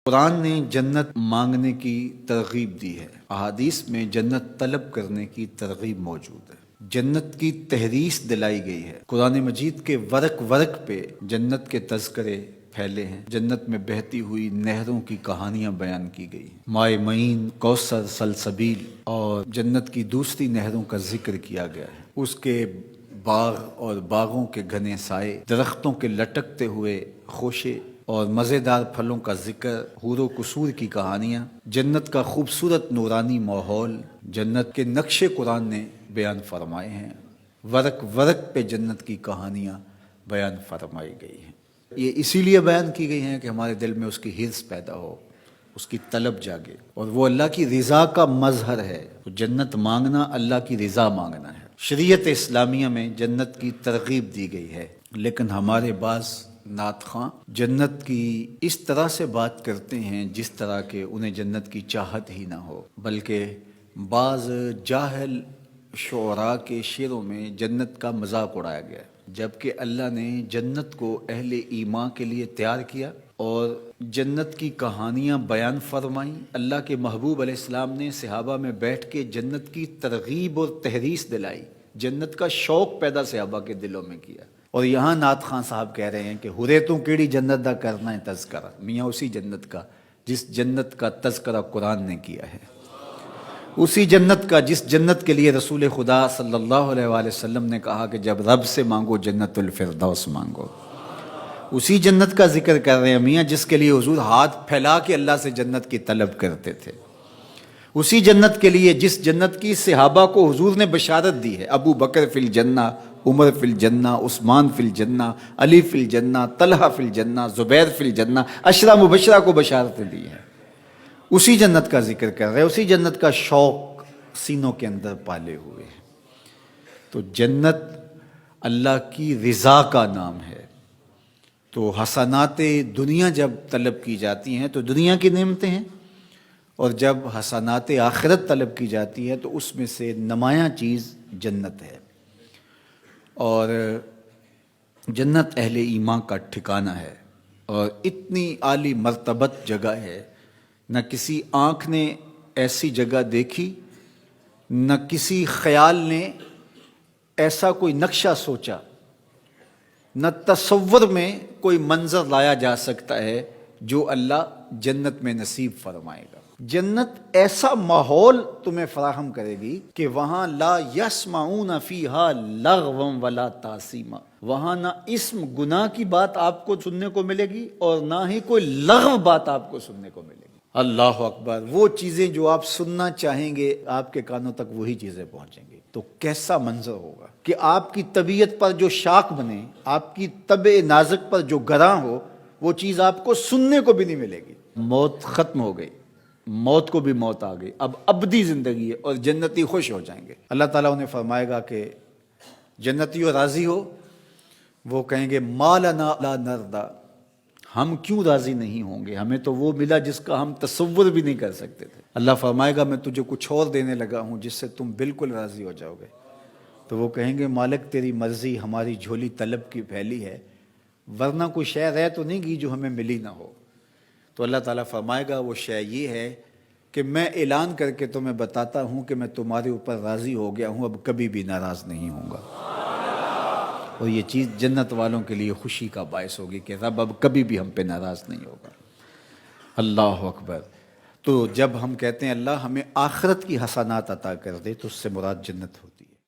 قرآن نے جنت مانگنے کی ترغیب دی ہے، احادیث میں جنت طلب کرنے کی ترغیب موجود ہے، جنت کی تحریص دلائی گئی ہے۔ قرآن مجید کے ورق ورق پہ جنت کے تذکرے پھیلے ہیں، جنت میں بہتی ہوئی نہروں کی کہانیاں بیان کی گئی ہیں، مائے معین، کوثر، سلسبیل اور جنت کی دوسری نہروں کا ذکر کیا گیا ہے۔ اس کے باغ اور باغوں کے گھنے سائے، درختوں کے لٹکتے ہوئے خوشے اور مزیدار پھلوں کا ذکر، حور و قصور کی کہانیاں، جنت کا خوبصورت نورانی ماحول جنت کے نقش قرآن نے بیان فرمائے ہیں۔ ورق ورق پہ جنت کی کہانیاں بیان فرمائی گئی ہیں۔ یہ اسی لیے بیان کی گئی ہیں کہ ہمارے دل میں اس کی حرص پیدا ہو، اس کی طلب جاگے، اور وہ اللہ کی رضا کا مظہر ہے۔ جنت مانگنا اللہ کی رضا مانگنا ہے۔ شریعت اسلامیہ میں جنت کی ترغیب دی گئی ہے، لیکن ہمارے بعض نعت خواں جنت کی اس طرح سے بات کرتے ہیں جس طرح کہ انہیں جنت کی چاہت ہی نہ ہو، بلکہ بعض جاہل شعراء کے شعروں میں جنت کا مذاق اڑایا گیا ہے، جبکہ اللہ نے جنت کو اہل ایمان کے لیے تیار کیا اور جنت کی کہانیاں بیان فرمائیں۔ اللہ کے محبوب علیہ السلام نے صحابہ میں بیٹھ کے جنت کی ترغیب اور تحریص دلائی، جنت کا شوق پیدا صحابہ کے دلوں میں کیا۔ اور یہاں نعت خان صاحب کہہ رہے ہیں کہ ہرے تو کیڑی جنت دا کرنا ہے تذکرہ، میاں اسی جنت کا جس جنت کا تذکرہ قرآن نے کیا ہے، اسی جنت کا جس جنت کے لیے رسول خدا صلی اللہ علیہ وآلہ وسلم نے کہا کہ جب رب سے مانگو جنت الفردوس مانگو، اسی جنت کا ذکر کر رہے ہیں میاں جس کے لیے حضور ہاتھ پھیلا کے اللہ سے جنت کی طلب کرتے تھے، اسی جنت کے لیے جس جنت کی صحابہ کو حضور نے بشارت دی ہے، ابو بکر فی الجنہ، عمر فی الجنہ، عثمان فی الجنہ، علی فی الجنہ، طلحہ فی الجنہ، زبیر فی الجنہ، عشرہ مبشرہ کو بشارتیں دی ہیں، اسی جنت کا ذکر کر رہے ہیں، اسی جنت کا شوق سینوں کے اندر پالے ہوئے ہیں۔ تو جنت اللہ کی رضا کا نام ہے۔ تو حسنات دنیا جب طلب کی جاتی ہیں تو دنیا کی نعمتیں ہیں، اور جب حسنات آخرت طلب کی جاتی ہے تو اس میں سے نمایاں چیز جنت ہے، اور جنت اہل ایمان کا ٹھکانہ ہے، اور اتنی عالی مرتبت جگہ ہے، نہ کسی آنکھ نے ایسی جگہ دیکھی، نہ کسی خیال نے ایسا کوئی نقشہ سوچا، نہ تصور میں کوئی منظر لایا جا سکتا ہے جو اللہ جنت میں نصیب فرمائے گا۔ جنت ایسا ماحول تمہیں فراہم کرے گی کہ وہاں لا یسمعون فیہا لغوا ولا تاثیما، وہاں نہ اسم گناہ کی بات آپ کو سننے کو ملے گی اور نہ ہی کوئی لغو بات آپ کو سننے کو ملے گی۔ اللہ اکبر! وہ چیزیں جو آپ سننا چاہیں گے آپ کے کانوں تک وہی چیزیں پہنچیں گی۔ تو کیسا منظر ہوگا کہ آپ کی طبیعت پر جو شاک بنے، آپ کی طبع نازک پر جو گراں ہو، وہ چیز آپ کو سننے کو بھی نہیں ملے گی۔ موت ختم ہو گئی، موت کو بھی موت آ گئی، اب ابدی زندگی ہے، اور جنتی خوش ہو جائیں گے۔ اللہ تعالیٰ انہیں فرمائے گا کہ جنتیوں راضی ہو، وہ کہیں گے ما لنا لا نرضی، ہم کیوں راضی نہیں ہوں گے، ہمیں تو وہ ملا جس کا ہم تصور بھی نہیں کر سکتے تھے۔ اللہ فرمائے گا میں تجھے کچھ اور دینے لگا ہوں جس سے تم بالکل راضی ہو جاؤ گے۔ تو وہ کہیں گے مالک تیری مرضی، ہماری جھولی طلب کی پھیلی ہے، ورنہ کوئی شے رہ تو نہیں گی جو ہمیں ملی نہ ہو۔ تو اللہ تعالیٰ فرمائے گا وہ شے یہ ہے کہ میں اعلان کر کے تمہیں بتاتا ہوں کہ میں تمہارے اوپر راضی ہو گیا ہوں، اب کبھی بھی ناراض نہیں ہوں گا۔ اور یہ چیز جنت والوں کے لیے خوشی کا باعث ہوگی کہ رب اب کبھی بھی ہم پہ ناراض نہیں ہوگا۔ اللہ اکبر! تو جب ہم کہتے ہیں اللہ ہمیں آخرت کی حسنات عطا کر دے تو اس سے مراد جنت ہو۔